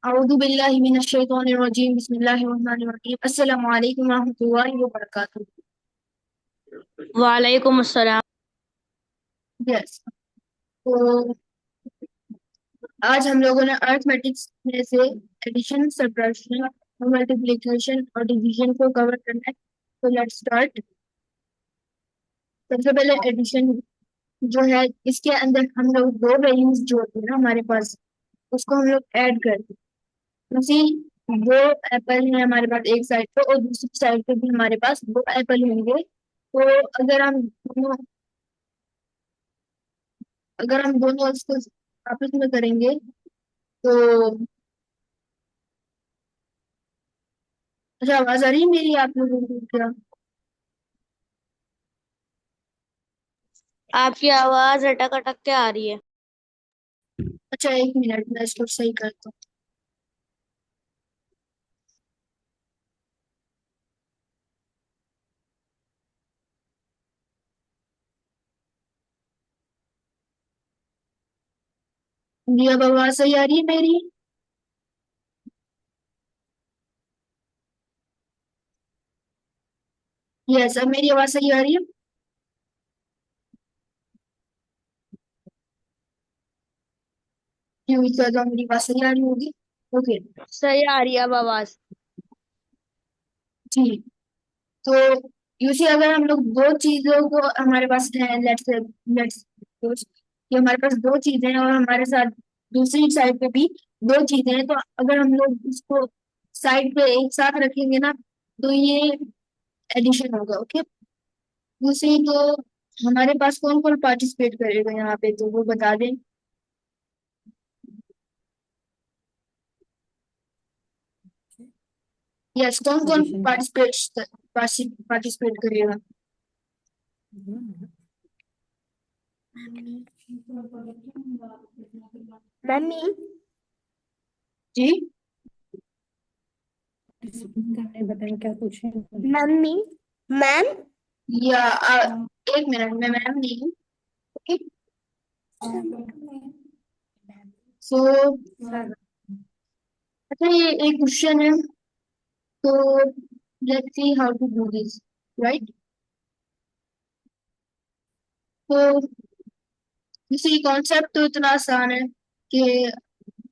अऊज़ु बिल्लाहि मिनश शैतानिर रजीम बिस्मिल्लाहिर रहमानिर रहीम अस्सलामु अलैकुम व रहमतुल्लाहि व बरकातुहू। वालेकुम अस्सलाम। यस, तो आज हम लोगों ने अर्थमेटिक्स में से एडिशन, सब्ट्रैक्शन, मल्टीप्लिकेशन और डिवीजन को कवर करना है। तो लेट्स स्टार्ट। सबसे पहले एडिशन जो है, इसके अंदर हम लोग दो वैल्यूज जोड़ते हैं ना हमारे पास, उसको हम लोग ऐड करते हैं। उसी दो एप्पल है हमारे पास एक साइड पे और दूसरी साइड पे भी हमारे पास दो एप्पल होंगे। तो अगर हम दोनों इसको आपस में करेंगे तो अच्छा, आवाज आ रही है मेरी आप लोगों को क्या? आपकी आवाज अटक अटक के आ रही है। अच्छा, एक मिनट मैं इसको सही करता हूँ। जी, अब आवाज सही आ रही है मेरी? यस, अब मेरी आवाज सही आ रही है। जी, तो मेरी आवाज सही आ रही होगी। ओके। सही आ रही है अब आवाज। जी, तो यूसी अगर हम लोग दो चीजों को हमारे पास है, लेट्स कि हमारे पास दो चीजें हैं और हमारे साथ दूसरी साइड पे भी दो चीजें हैं, तो अगर हम लोग इसको साइड पे एक साथ रखेंगे ना, तो ये एडिशन होगा। ओके। दूसरी तो हमारे पास कौन कौन पार्टिसिपेट करेगा यहाँ पे, तो वो बता दें। यस, कौन कौन एडिशन पार्टिसिपेट करेगा? मम्मी। जी, आपने बताया क्या पूछे? मम्मी। मैम। या एक मिनट में मैम नहीं हूँ। ओके। सो अच्छा, ये एक क्वेश्चन है, तो let's see how to do this, right? तो जैसे कॉन्सेप्ट तो इतना आसान है कि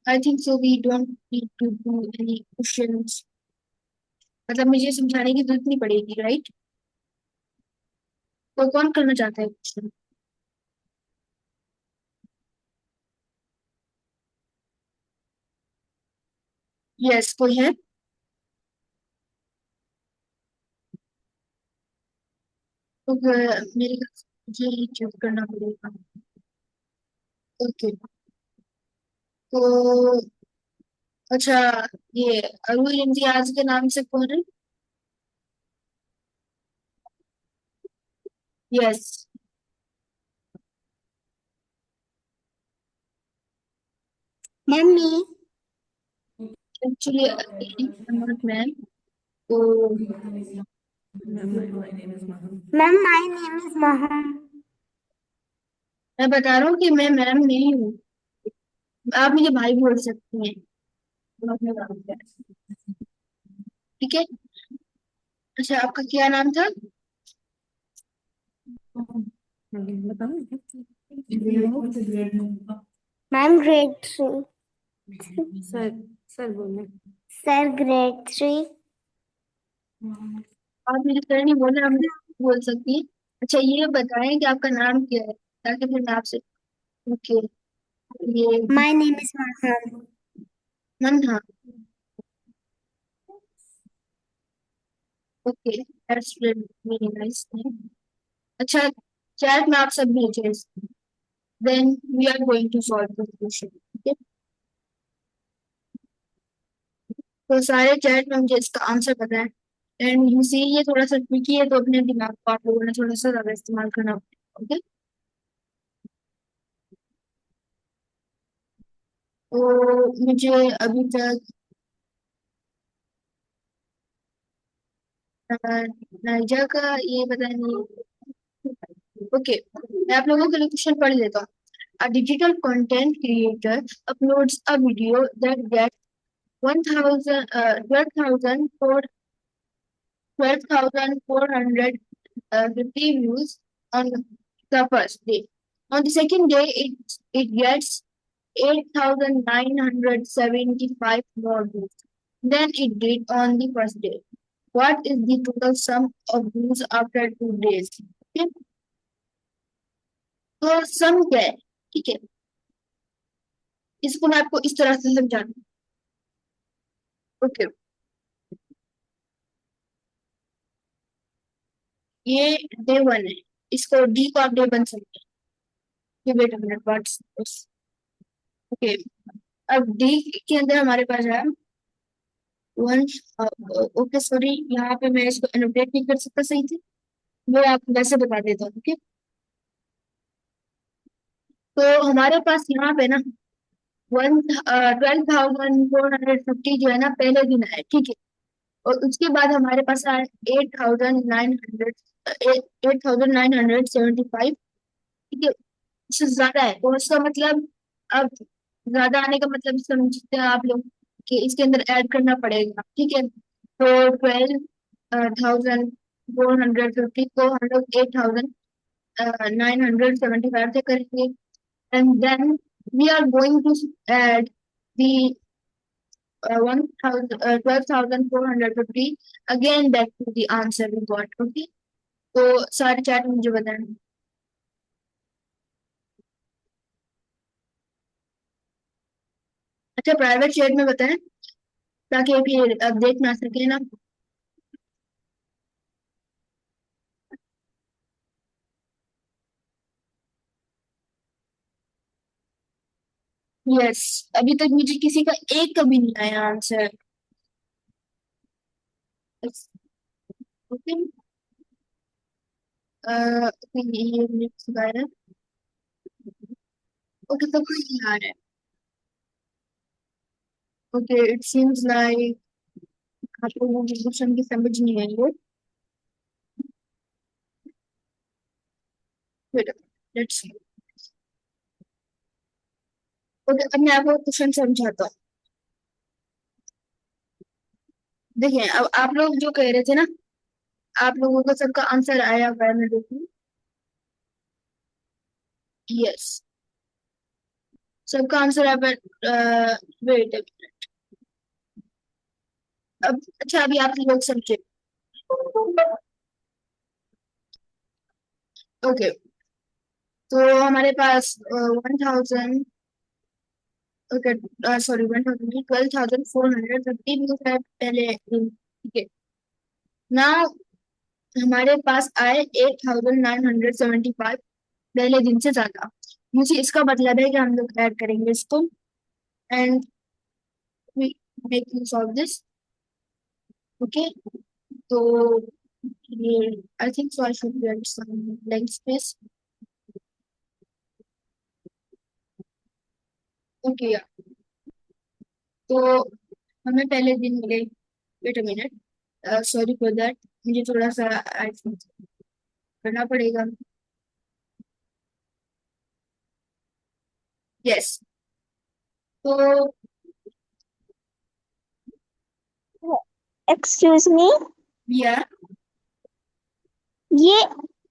I think so we don't need to do any questions, मतलब मुझे समझाने की जरूरत नहीं पड़ेगी, राइट? तो कौन करना चाहता है क्वेश्चन? यस, कोई है? तो मेरे ख्याल से मुझे ही चूज करना पड़ेगा। ओके। तो अच्छा, ये अरुण इम्तियाज के नाम से कौन है? Yes. Mummy. Actually not ma'am. तो ma'am my name is Maham. मैं बता रहा हूँ कि मैं मैम नहीं हूँ, आप मुझे भाई बोल सकती हैं। ठीक है। अच्छा, आपका क्या नाम था? Ma'am grade three. Sir sir बोले। Sir grade three. आप मुझे सर नहीं बोलना, आप मुझे बोल सकती हैं। अच्छा, ये बताएं कि आपका नाम क्या है, ताकि फिर मैं आपसे। ओके। ये my name is Maham. Manha. Okay, that's very nice name. अच्छा, चैट में आप सब भेजें, then we are going to solve this question. ठीक है। तो सारे चैट में मुझे इसका आंसर पता है। एंड यू सी, ये थोड़ा सा ट्रिकी है, तो अपने दिमाग को आप लोगों ने थोड़ा सा ज्यादा इस्तेमाल करना पड़ेगा। ओके। तो मुझे अभी तक नाइजा का ये पता नहीं। ओके, मैं आप लोगों के लिए क्वेश्चन पढ़ लेता हूँ। A digital content creator uploads a video that gets 1000 12,450 views on the first day. On the second day, it gets 8,975 more views than it did on the first day. What is the total sum of views after 2 days? Okay? तो सम क्या है? ठीक है, इसको मैं आपको इस तरह से समझाऊं. ओके, ये डे 1 है, इसको डी को आप डे 1 समझे. Wait a minute, what's okay. अब डी के अंदर हमारे पास है 1. ओके सॉरी, यहाँ पे मैं इसको एनोटेट नहीं कर सकता सही से, वो आपको वैसे बता देता हूँ. ओके, तो हमारे पास यहाँ पे ना 12,450 जो है ना पहले दिन आए. ठीक है, और उसके बाद हमारे पास आए 8,975. ठीक है, इससे ज्यादा है तो इसका मतलब, अब ज्यादा आने का मतलब समझते हैं आप लोग कि इसके अंदर ऐड करना पड़ेगा. ठीक है, तो 12,450 को हम लोग 8,975 से करेंगे, and then we are going to add the 12,450 again back to the answer we got. Okay, तो सारे चैट मुझे बताएं. अच्छा, प्राइवेट चैट में बताएं ताकि फिर अब देख ना सके ना. यस, अभी तक मुझे किसी का एक का भी नहीं आया आंसर. ओके, ये नेक्स्ट गाया. ओके, तो कोई नहीं आ रहा है. ओके, इट सीम्स लाइक आप लोगों की क्वेश्चन की समझ नहीं आई है. Let's see. ओके, अब मैं आपको क्वेश्चन समझाता हूँ. देखिए, अब आप लोग जो कह रहे थे ना, आप लोगों का सबका आंसर आया हुआ है, मैं देखूँ. यस, सबका आंसर आप वेट. अब अच्छा, अभी आप लोग समझे. ओके, तो हमारे पास 1,000, ओके सॉरी 1,000 12,450 भी है पहले दिन. ठीक है, ना हमारे पास आए 8,975 पहले दिन से ज्यादा. मुझे इसका मतलब है कि हम लोग ऐड करेंगे इसको, and we make use of this. Okay, तो ये I think so I should get some blank space. Okay, तो हमें पहले दिन मिले. Wait a minute, sorry for that, मुझे थोड़ा सा ऐड करना पड़ेगा. यस, तो Excuse me, या ये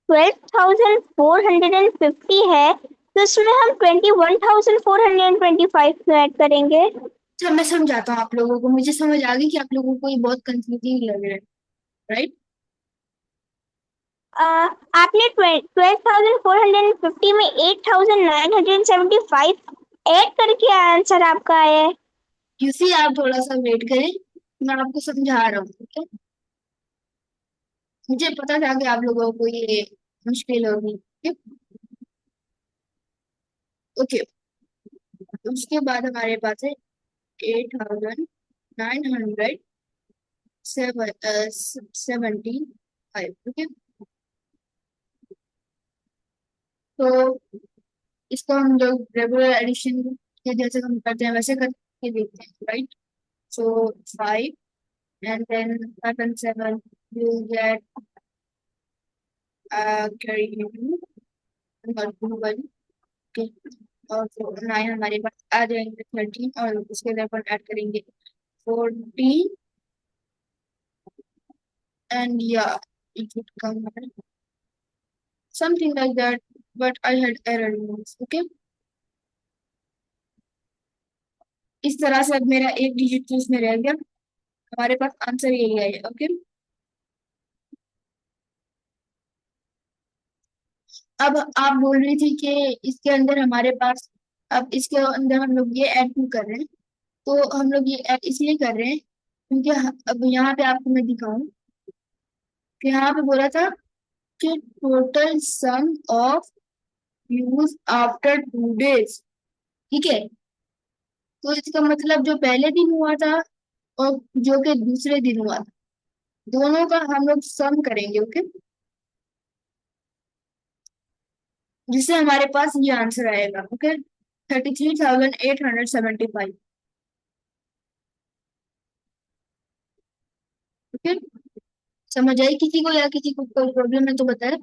12,450 है तो इसमें हम 21,425 क्यों ऐड करेंगे? अच्छा, मैं समझाता हूँ आप लोगों को. मुझे समझ आ गई कि आप लोगों को ये बहुत कंफ्यूजिंग लग रहा है, राइट. आपने 12,450 में 8,975 ऐड करके आंसर आपका आया है. किसी आप थोड़ा सा वेट करें, मैं आपको समझा रहा हूँ. ठीक है, मुझे पता था कि आप लोगों को ये मुश्किल होगी. ओके, उसके बाद हमारे पास है 8,975. ओके, तो इसको हम लोग रेगुलर एडिशन के जैसे हम करते हैं वैसे करके देखते हैं, right. So 5 and then 5 and 7 you get carry not 1. Okay, और 9 हमारे पास आ जाएंगे 13, और उसके बाद ऐड करेंगे 40 and yeah, it would come something like that, but I had error rules. Okay, इस तरह से अब मेरा एक डिजिट तो इसमें रह गया, हमारे पास आंसर यही है। ओके, अब आप बोल रही थी कि इसके अंदर हमारे पास, अब इसके अंदर हम लोग ये ऐड क्यों कर रहे हैं? तो हम लोग ये ऐड इसलिए कर रहे हैं क्योंकि अब यहाँ पे आपको मैं दिखाऊं कि यहाँ पे बोला था कि total sum of use after 2 days। ठीक है, तो इसका मतलब जो पहले दिन हुआ था और जो कि दूसरे दिन हुआ था, दोनों का हम लोग सम करेंगे। ओके, जिससे हमारे पास ये आंसर आएगा। ओके, 33,875। ओके, समझ आई किसी को, या किसी को कोई प्रॉब्लम है तो बताए।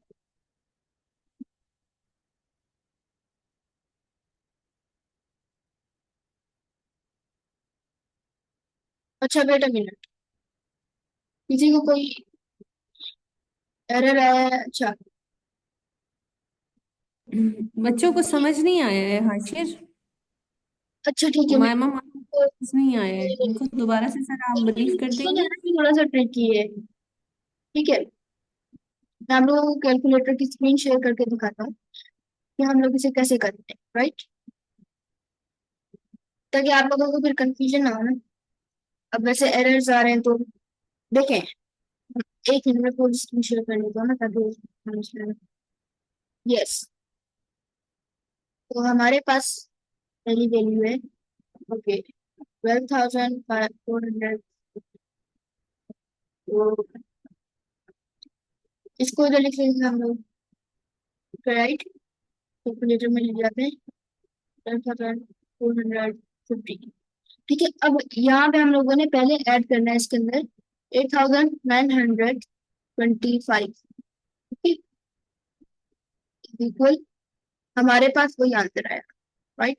अच्छा बेटा मिनट, किसी को कोई एरर आया है? अच्छा, बच्चों को समझ नहीं आया है हाशिर। अच्छा ठीक है, मैं मैम समझ नहीं आया है, उनको दोबारा से सर आप ब्रीफ कर इसको देंगे। जाना भी थोड़ा सा ट्रिकी है। ठीक है, मैं हम लोगों को कैलकुलेटर की स्क्रीन शेयर करके दिखाता हूँ कि हम लोग इसे कैसे करते हैं, राइट, ताकि आप लोगों को फिर कंफ्यूजन ना हो ना। अब वैसे एरर्स आ रहे हैं तो देखें, एक मिनट में पूरी स्क्रीन शेयर कर लेता हूँ ना, ताकि समझ लें। यस, तो हमारे पास पहली वैल्यू है, ओके, 12,400। तो इसको इधर लिख लेंगे हम लोग, राइट, कैलकुलेटर में लिख जाते हैं 12,450। ठीक है, अब यहाँ पे हम लोगों ने पहले ऐड करना है इसके अंदर 8,925। ओके, इक्वल, हमारे पास वही आंसर आया, राइट।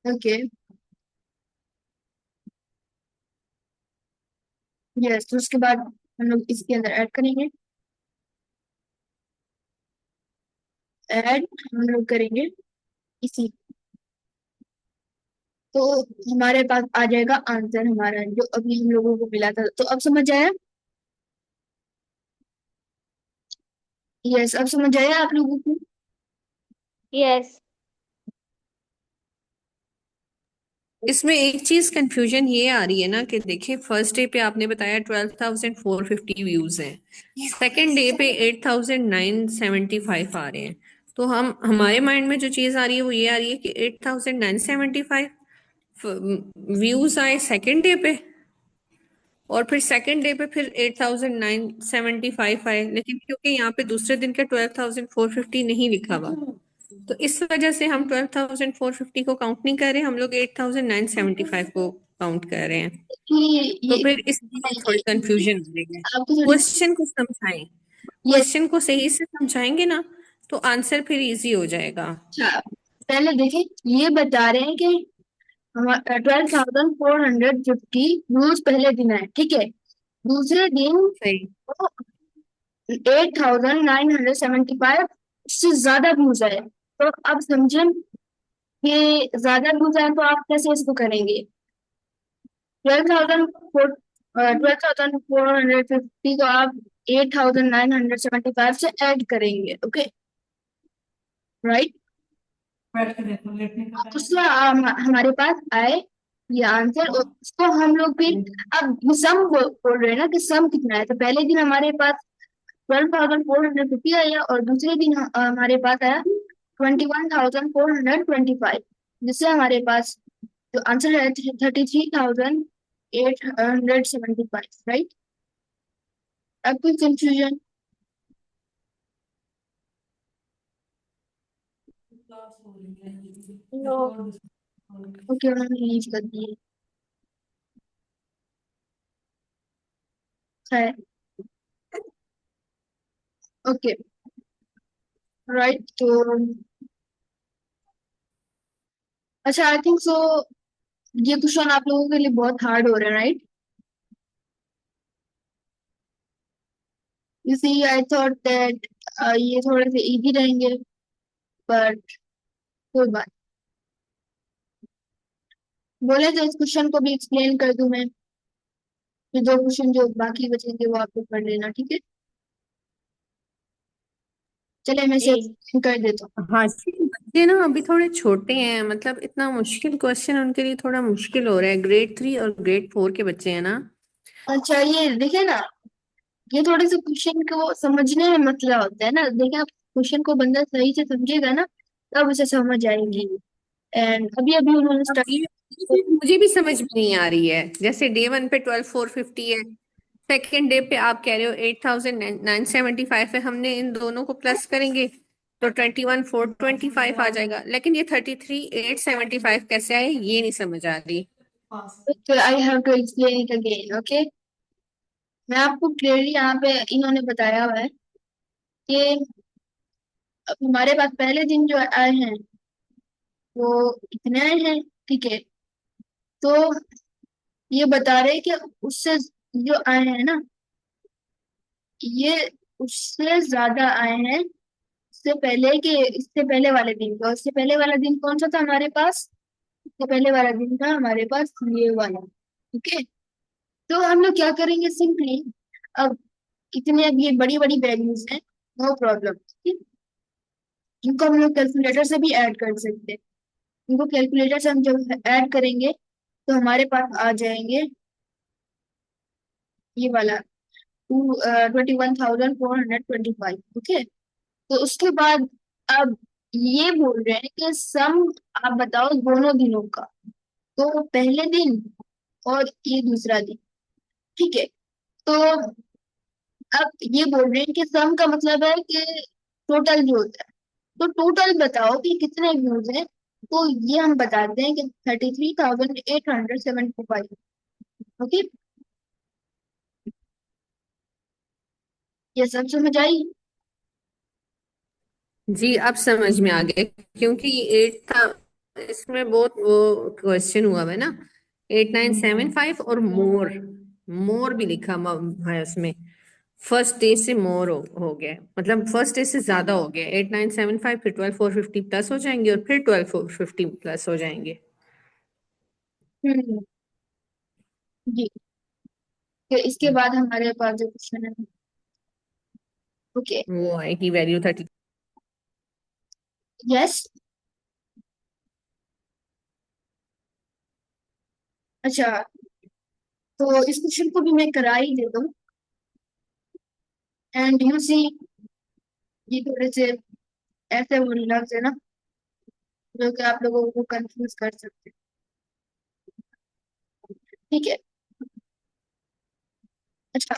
ओके, यस, तो उसके बाद हम लोग इसके अंदर ऐड करेंगे, ऐड हम लोग करेंगे इसी, तो हमारे पास आ जाएगा आंसर हमारा जो अभी हम लोगों को मिला था। तो अब समझ आया? यस, अब समझ आया आप लोगों को? यस। इसमें एक चीज कंफ्यूजन ये आ रही है ना कि देखिए फर्स्ट डे पे आपने बताया 12,450 व्यूज हैं, सेकंड डे पे 8,975 आ रहे हैं। तो हम हमारे माइंड में जो चीज आ रही है वो ये आ रही है कि 8,975 व्यूज आए सेकंड डे पे, और फिर सेकंड डे पे फिर 8,975 आए, लेकिन क्योंकि यहाँ पे दूसरे दिन का 12,450 नहीं लिखा हुआ, तो इस वजह से हम 12,450 को काउंट नहीं कर रहे, हम लोग 8,975 को काउंट कर रहे हैं। तो ये फिर इसलिए थोड़ी कंफ्यूजन हो रही है। आपको थोड़ी, क्वेश्चन को समझाएं, यस, क्वेश्चन को सही से समझाएंगे ना तो आंसर फिर इजी हो जाएगा। अच्छा, पहले देखें, ये बता रहे हैं कि हमारा 12,450 व्यूज पहले दिन है, ठीक है, दूसरे दिन सही। 8,975 से ज्यादा व्यूज आए। तो अब समझें कि ज्यादा व्यूज आए तो आप कैसे इसको करेंगे? 12,450 को आप 8,975 से ऐड करेंगे। ओके, राइट, उससे हमारे पास आए ये आंसर, और उसको हम लोग फिर, अब सम बोल रहे हैं ना कि सम कितना है, तो पहले दिन हमारे पास 12,450 आया और दूसरे दिन हमारे पास आया 21,425, जिससे हमारे पास जो आंसर है 33,875, राइट। अब कोई कंफ्यूजन? नो। ओके, उन्होंने लीव कर दिए, है, ओके, राइट। तो अच्छा, आई थिंक सो ये क्वेश्चन आप लोगों के लिए बहुत हार्ड हो रहा है, right? You see, I thought that ये थोड़े से इजी रहेंगे, बट कोई बात। बोले तो इस क्वेश्चन को भी एक्सप्लेन कर दूं मैं, फिर दो क्वेश्चन जो बाकी बचेंगे वो आप लोग पढ़ लेना, ठीक है? चले मैं से जी कर देता हूँ। हाँ जी, बच्चे ना अभी थोड़े छोटे हैं, मतलब इतना मुश्किल क्वेश्चन उनके लिए थोड़ा मुश्किल हो रहा है। ग्रेड 3 और ग्रेड 4 के बच्चे हैं ना। अच्छा, ये देखिए ना, ये थोड़े से क्वेश्चन को समझने में मसला होता है ना। देखिए, आप क्वेश्चन को बंदा सही से समझेगा ना, तब उसे समझ आएगी। एंड अभी अभी उन्होंने अब स्टार्ट। मुझे भी समझ में नहीं आ रही है। जैसे डे 1 पे 12,450 है, सेकेंड डे पे आप कह रहे हो 8,975 है, हमने इन दोनों को प्लस करेंगे तो 21,425 आ जाएगा। लेकिन ये 33,875 कैसे आए, ये नहीं समझ आ रही। I have to explain it again, okay? मैं आपको क्लियरली यहाँ पे इन्होंने बताया हुआ है कि अब हमारे पास पहले दिन जो आए हैं वो इतने आए हैं, ठीक है? तो ये बता रहे हैं कि उससे जो आए हैं ना, ये उससे ज्यादा आए हैं इससे पहले के, इससे पहले वाले दिन का। उससे पहले वाला दिन कौन सा था हमारे पास? इससे पहले वाला दिन था हमारे पास ये वाला, ठीक है? तो हम लोग क्या करेंगे, सिंपली अब इतने, अब ये बड़ी बड़ी वैल्यूज हैं, नो प्रॉब्लम, ठीक? इनको हम लोग कैलकुलेटर से भी ऐड कर सकते हैं। इनको कैलकुलेटर से हम जब ऐड करेंगे तो हमारे पास आ जाएंगे ये वाला 21,425, ओके? तो उसके बाद अब ये बोल रहे हैं कि सम आप बताओ दोनों दिनों का, तो पहले दिन और ये दूसरा दिन, ठीक है? तो अब ये बोल रहे हैं कि सम का मतलब है कि टोटल जो होता है, तो टोटल बताओ कि कितने व्यूज हैं। तो ये हम बताते हैं कि 33,875, ओके? ये सब समझ आई? जी अब समझ में आ गया, क्योंकि ये 8 था, इसमें बहुत वो क्वेश्चन हुआ है ना, 8,975 और मोर, मोर भी लिखा है उसमें। फर्स्ट डे से मोर हो गया, मतलब फर्स्ट डे से ज्यादा हो गया। 8,975 फिर 12,450 प्लस हो जाएंगे और फिर 12,450 प्लस हो जाएंगे। हम्म। जी। फिर इसके बाद हमारे पास जो क्वेश्चन है, ओके? वो आएगी वैल्यू 30। यस। अच्छा, तो इस क्वेश्चन को भी मैं करा ही देता हूँ। एंड यू सी, ये थोड़े से ऐसे वर्ड्स है ना जो कि आप लोगों को कंफ्यूज कर सकते हैं, ठीक है? अच्छा,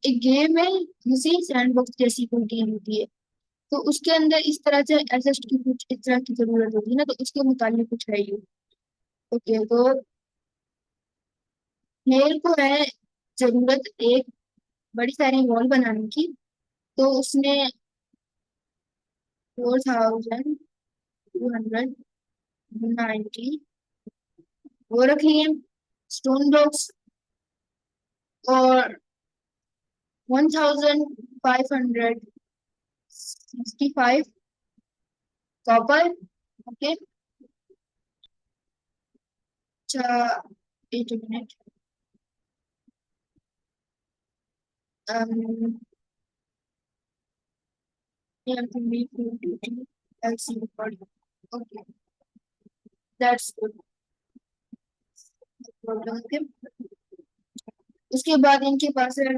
एक गेम है, जैसे सैंडबॉक्स जैसी कोई गेम होती है, तो उसके अंदर इस तरह से एडजस्ट की कुछ इस तरह की जरूरत होती है ना, तो उसके मुताबिक कुछ है ये, ओके? तो मेरे को है जरूरत एक बड़ी सारी वॉल बनाने की, तो उसमें 4,290 वो रख लिए स्टोन ब्लॉक्स, और 1,565 कॉपर, ओके? अच्छा, एक minute, um, okay, that's good problem, okay? उसके बाद इनके पास है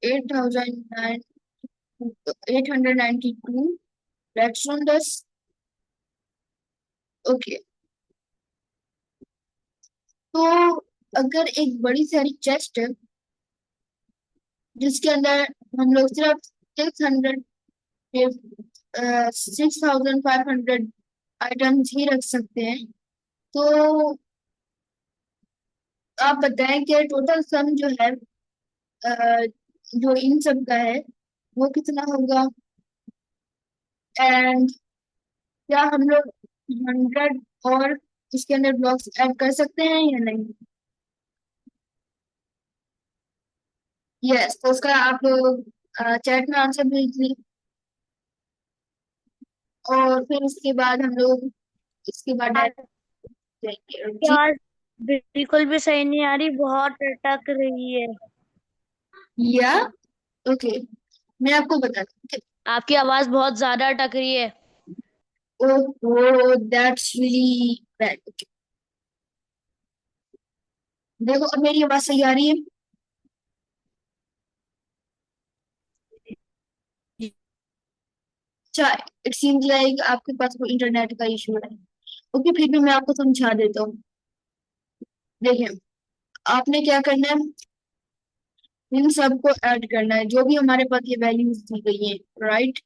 8,892 रेडस्टोन डस्ट, ओके? तो अगर एक बड़ी सारी चेस्ट है जिसके अंदर हम लोग सिर्फ 600 6,500 आइटम्स ही रख सकते हैं, तो आप बताएं कि टोटल सम जो है जो इन सब का है वो कितना होगा? एंड क्या हम लोग 100 और उसके अंदर ब्लॉक्स ऐड कर सकते हैं या नहीं? यस, तो उसका आप लोग चैट में आंसर भेज दें, और फिर उसके बाद हम लोग इसके बाद डायरेक्ट जाएंगे आपकी जी। आवाज बिल्कुल भी सही नहीं आ रही, बहुत अटक रही है। या ओके, मैं आपको बताती हूँ। आपकी आवाज बहुत ज्यादा अटक रही है। Oh that's really bad. देखो अब मेरी आवाज सही आ रही है? अच्छा, इट सीम्स लाइक आपके पास कोई इंटरनेट का इशू है। ओके, फिर भी मैं आपको समझा देता हूँ। देखिए, आपने क्या करना है, इन सबको ऐड करना है जो भी हमारे पास ये वैल्यूज दी गई है, राइट?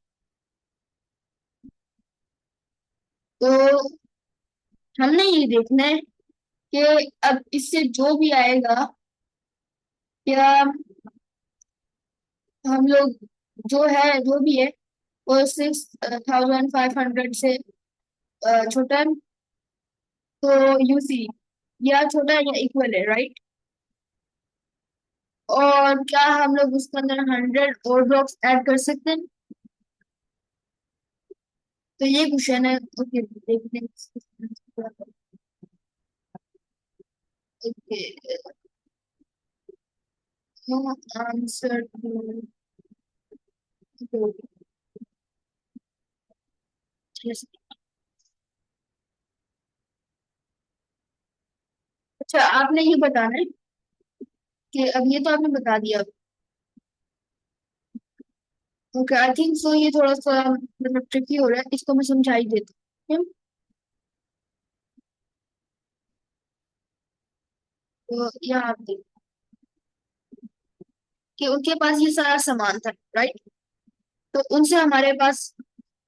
तो हमने ये देखना है कि अब इससे जो भी आएगा, क्या हम लोग जो है जो भी है वो 6500 से छोटा है, तो यूसी या छोटा है या इक्वल है, राइट? और क्या हम लोग उसके अंदर 100 और ब्लॉक्स ऐड कर सकते हैं? तो ये क्वेश्चन है। ओके, देखते हैं। Okay, answer two. अच्छा, आपने ये बताना है कि अब ये तो आपने बता दिया। ओके, आई थिंक सो ये थोड़ा सा मतलब ट्रिकी हो रहा है, इसको मैं समझा ही देती हूँ। तो यहाँ आप देखिए कि उनके पास ये सारा सामान था, राइट? तो उनसे हमारे पास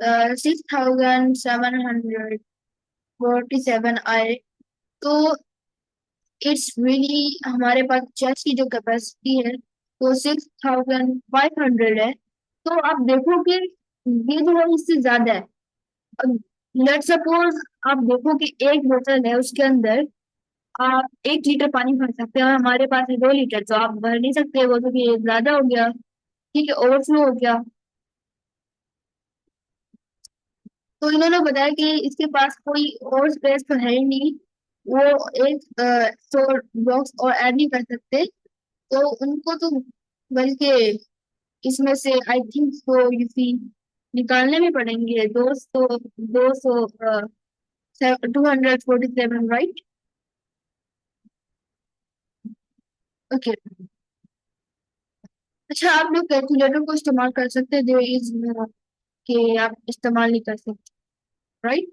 6747 आए। तो इट्स रियली हमारे पास चेस्ट की जो कैपेसिटी है वो 6500 है। तो आप देखो कि ये जो है इससे ज्यादा है। अब लेट सपोज आप देखो कि एक बोतल है, उसके अंदर आप 1 लीटर पानी भर सकते हैं और हमारे पास है 2 लीटर, तो आप भर नहीं सकते वो, तो ये ज्यादा हो गया। ठीक है, ओवरफ्लो हो गया। तो इन्होंने बताया कि इसके पास कोई और स्पेस तो है ही नहीं, वो एक स्टोर बॉक्स और ऐड नहीं कर सकते। तो उनको तो बल्कि इसमें से आई थिंक सो यूसी निकालने भी पड़ेंगे 247, राइट? ओके। अच्छा, आप लोग कैलकुलेटर को इस्तेमाल कर सकते हैं, देयर इज नो कि आप इस्तेमाल नहीं कर सकते, राइट?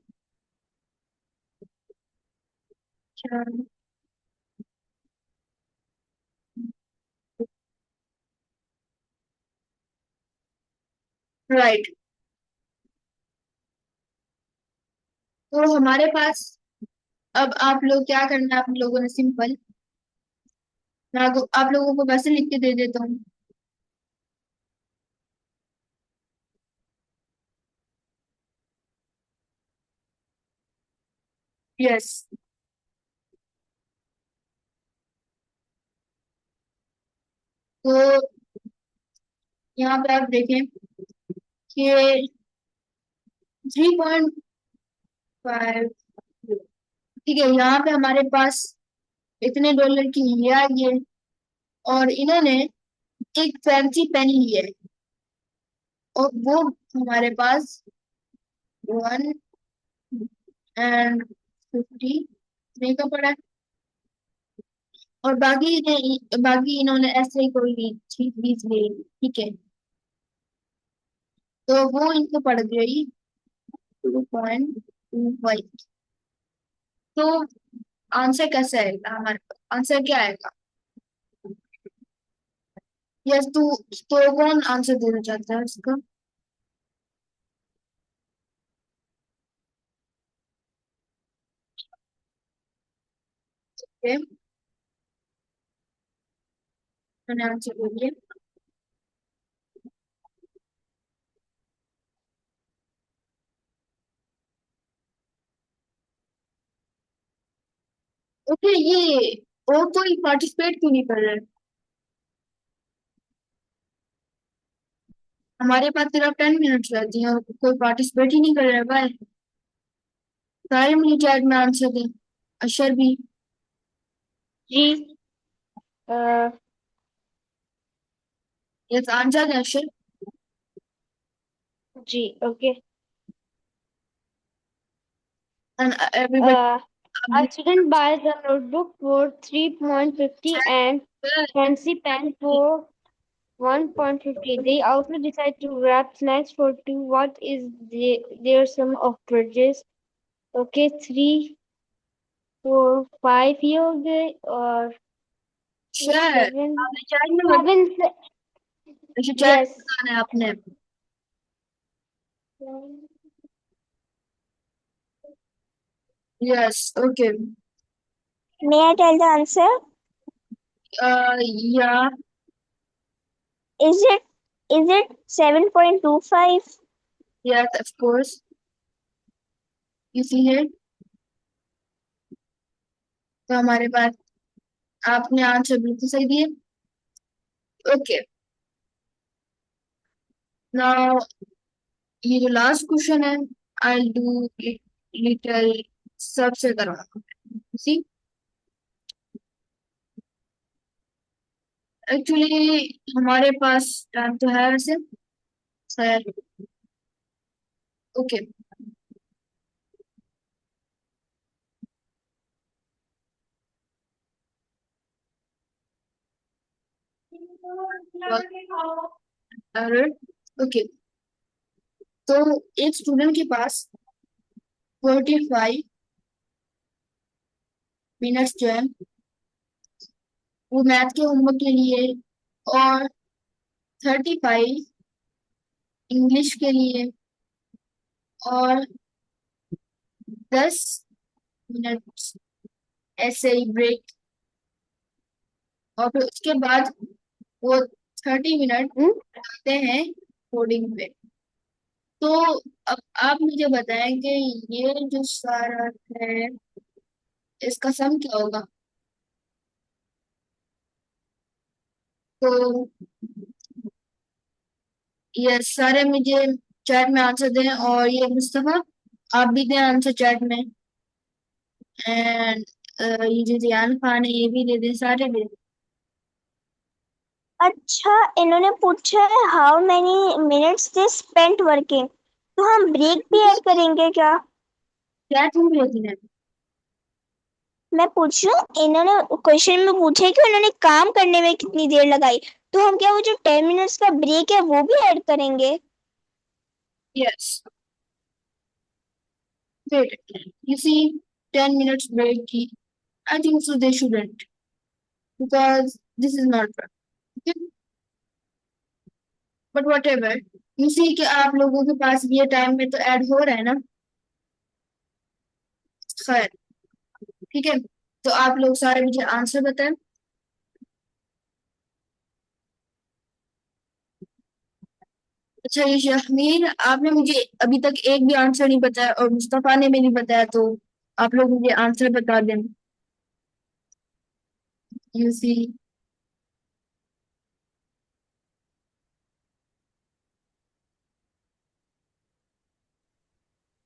राइट, तो हमारे पास अब आप लोग क्या करना है, आप लोगों ने सिंपल, मैं आप लोगों को वैसे लिख के दे देता हूँ। यस, तो यहाँ पे आप देखें कि 3.5, ठीक है, यहाँ पे हमारे पास इतने डॉलर की ये आई है, और इन्होंने एक फैंसी पेन ली है, और वो हमारे पास 1 एंड 50 का पड़ा है। और बाकी इन्होंने ऐसे ही कोई चीज बीज ले ली, ठीक है, तो वो इनको पड़ गई 2.25। तो आंसर कैसे आएगा हमारे पास, आंसर क्या आएगा? यस, तो कौन आंसर देना चाहता है इसका? ओके, मैंने आंसर दे दिया। ओके, ये और कोई पार्टिसिपेट क्यों नहीं कर रहा है? हमारे पास सिर्फ 10 मिनट्स रहती हैं और कोई पार्टिसिपेट ही नहीं कर रहा है भाई। सारे मुझे चैट में आंसर दें। अशर भी। जी। अ, यस, आंसर दें अशर। जी okay. And everybody. A student buys a notebook for 3.50 and fancy pen for 1.50. They also decide to grab snacks for 2. What is their sum of purchase? Okay, 3, 4, 5 ये हो गए और share 7, आपने chat में बता। 7 अच्छा, चैट yes. में बताना है आपने। Yes, okay. May I tell the answer? या Is it 7.25? Yes, of course. You see है। तो हमारे पास आपने आंसर बिल्कुल सही दिए। ओके, नाउ ये जो लास्ट क्वेश्चन है, आई डू इट लिटिल सबसे करवाऊंगा। सी, एक्चुअली हमारे पास टाइम तो है वैसे। शायद। ओके। ओके, तो एक स्टूडेंट के पास 45 मिनट्स जो है वो मैथ के होमवर्क के लिए, और 35 इंग्लिश के लिए, और 10 मिनट्स ऐसे ही ब्रेक, और फिर उसके बाद वो 30 मिनट आते हैं कोडिंग पे। तो अब आप मुझे बताएं कि ये जो सारा है इसका सम क्या होगा? तो ये सारे मुझे चैट में आंसर दें, और ये मुस्तफा आप भी दें आंसर चैट में। एंड ये जो जियान खान है ये भी दे दें, सारे दे दें। अच्छा, इन्होंने पूछा है how many minutes they spent working, तो हम ब्रेक भी ऐड करेंगे क्या? चैट में भेज दें। मैं पूछ रही हूँ, इन्होंने क्वेश्चन में पूछा है कि उन्होंने काम करने में कितनी देर लगाई, तो हम क्या वो जो 10 मिनट्स का ब्रेक है वो भी ऐड करेंगे? Yes, wait, you see 10 minutes break की, I think so they shouldn't, because this is not right. Okay? But whatever, you see कि आप लोगों के पास ये टाइम में तो ऐड हो रहा है ना। खैर, ठीक है, तो आप लोग सारे मुझे आंसर बताएं। अच्छा, ये शहमीर आपने मुझे अभी तक एक भी आंसर नहीं बताया, और मुस्तफा ने भी नहीं बताया, तो आप लोग मुझे आंसर बता दें। You see.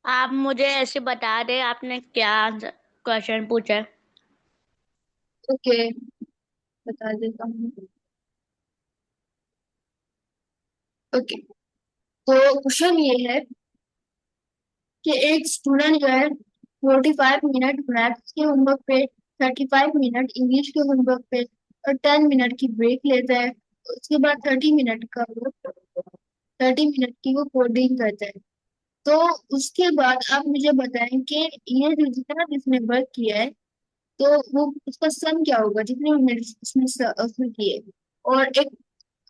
आप मुझे ऐसे बता दे आपने क्या क्वेश्चन पूछा है। ओके, बता देता हूँ। ओके, तो क्वेश्चन ये है कि एक स्टूडेंट जो है 45 मिनट मैथ्स के होमवर्क पे, 35 मिनट इंग्लिश के होमवर्क पे, और 10 मिनट की ब्रेक लेता है। उसके बाद 30 मिनट का वो 30 मिनट की वो कोडिंग करता है। तो उसके बाद आप मुझे बताएं कि ये जो जितना जिसने वर्क किया है, तो वो उसका सम क्या होगा जितने मिनट उसने उसने किए। और एक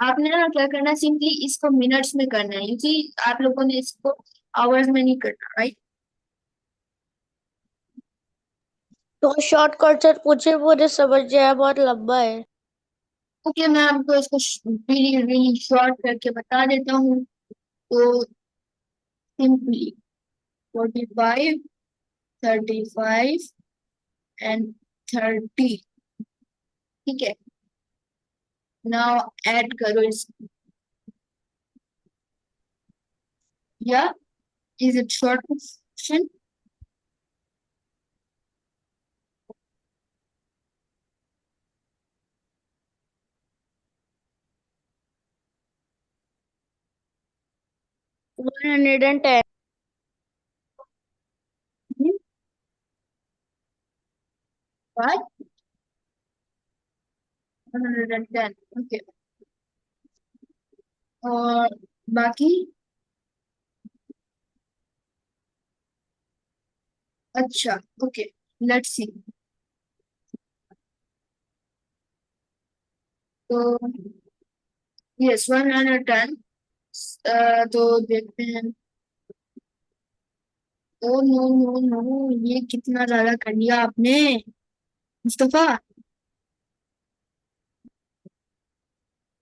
आपने ना क्या करना है, सिंपली इसको मिनट्स में करना है, क्योंकि आप लोगों ने इसको आवर्स में नहीं करना, राइट? तो शॉर्टकट सर पूछे पूरे समझ जाए, बहुत लंबा है। ओके, मैं आपको इसको रियली रियली शॉर्ट करके बता देता हूँ। तो सिंपली 45, 35 एंड 30, ठीक है। नाउ ऐड करो इस, या is it short question? One hundred and ten. What? 110, okay. और बाकी? अच्छा, ओके, लेट्स सी। तो यस 110, तो देखते हैं। ओ नो नो नो, ये कितना ज्यादा कर लिया आपने मुस्तफा।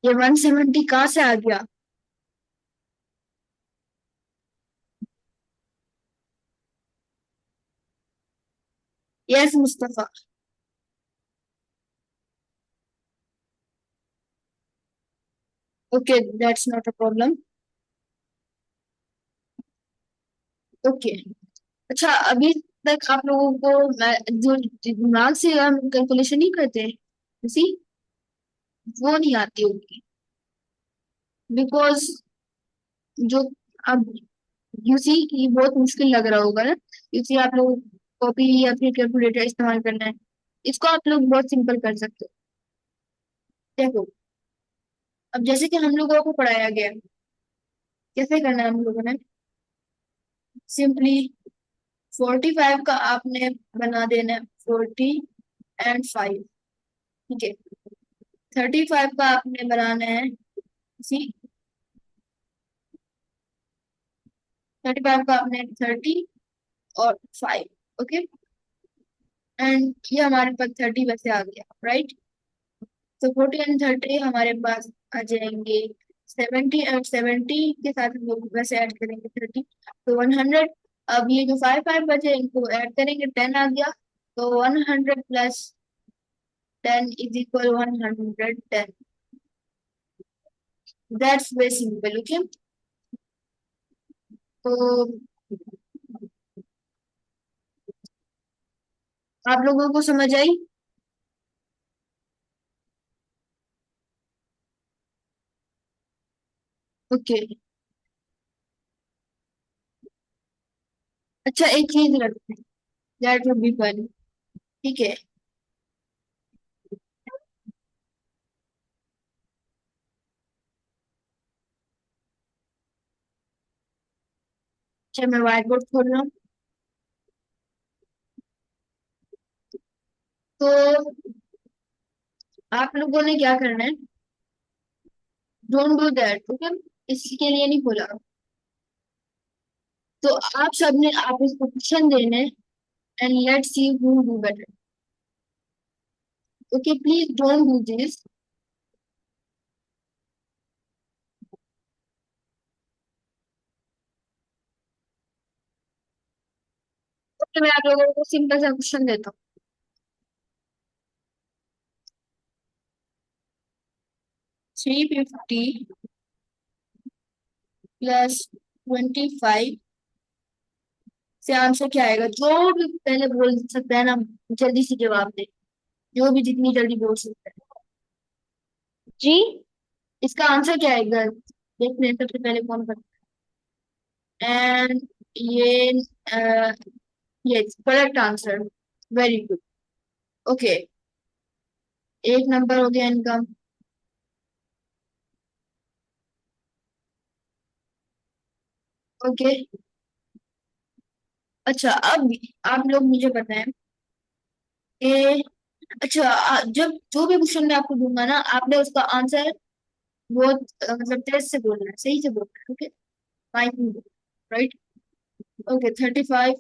ये 170 कहाँ से आ गया? Yes Mustafa. Okay, that's not a problem. Okay. अच्छा, अभी तक आप लोगों को जो दिमाग से हम कैलकुलेशन नहीं करते, उसी वो नहीं आती होगी, बिकॉज जो अब यूसी की बहुत मुश्किल लग रहा होगा ना, यूसी आप लोग कॉपी या फिर कैलकुलेटर इस्तेमाल करना है। इसको आप लोग बहुत सिंपल कर सकते हो। देखो, अब जैसे कि हम लोगों को पढ़ाया गया, कैसे करना है हम लोगों ने? सिंपली 45 का आपने बना देना है 40 and 5, ठीक है। 35 का आपने बनाना है, सी 35 का आपने 30 और 5, ओके। एंड ये हमारे पास 30 वैसे आ गया, राइट। तो 40 and 30 हमारे पास आ जाएंगे 70, और 70 के साथ हम लोग वैसे ऐड करेंगे 30, तो 100। अब ये जो 5 5 बचे इनको ऐड करेंगे, 10 आ गया। तो 100 + 10 is equal 110। That's very simple, okay. तो आप लोगों को समझ आई? ओके। अच्छा, एक चीज रखते हैं, दैट वुड बी फन, ठीक है। अच्छा, मैं व्हाइट बोर्ड खोल रहा हूँ। तो आप लोगों ने क्या करना है, डोंट डू दैट, ओके। इसके लिए नहीं बोला। तो आप सब ने आप इसको क्वेश्चन देने, and let's see who do better, okay. Please don't do this. Okay, मैं आप लोगों को सिंपल सा क्वेश्चन देता हूँ। 350 + 25 से आंसर क्या आएगा? जो भी पहले बोल सकता है ना, जल्दी से जवाब दे, जो भी जितनी जल्दी बोल सकता है। जी। इसका आंसर क्या आएगा, देखते हैं सबसे पहले कौन करता है। एंड ये yes, correct answer, very good. Okay, एक नंबर हो गया इनका। ओके। अच्छा, अब आप लोग मुझे बताएं कि अच्छा, जब जो भी क्वेश्चन मैं आपको दूंगा ना, आपने उसका आंसर बहुत मतलब तेज से बोलना है, सही से बोलना है, ओके। माइक में, राइट। Okay, 35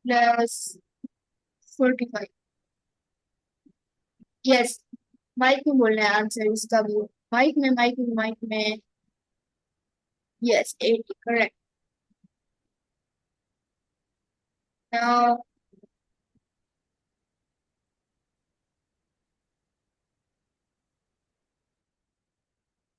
+ 45, yes. माइक में बोलना है आंसर इसका भी, माइक में। Yes, 80, correct.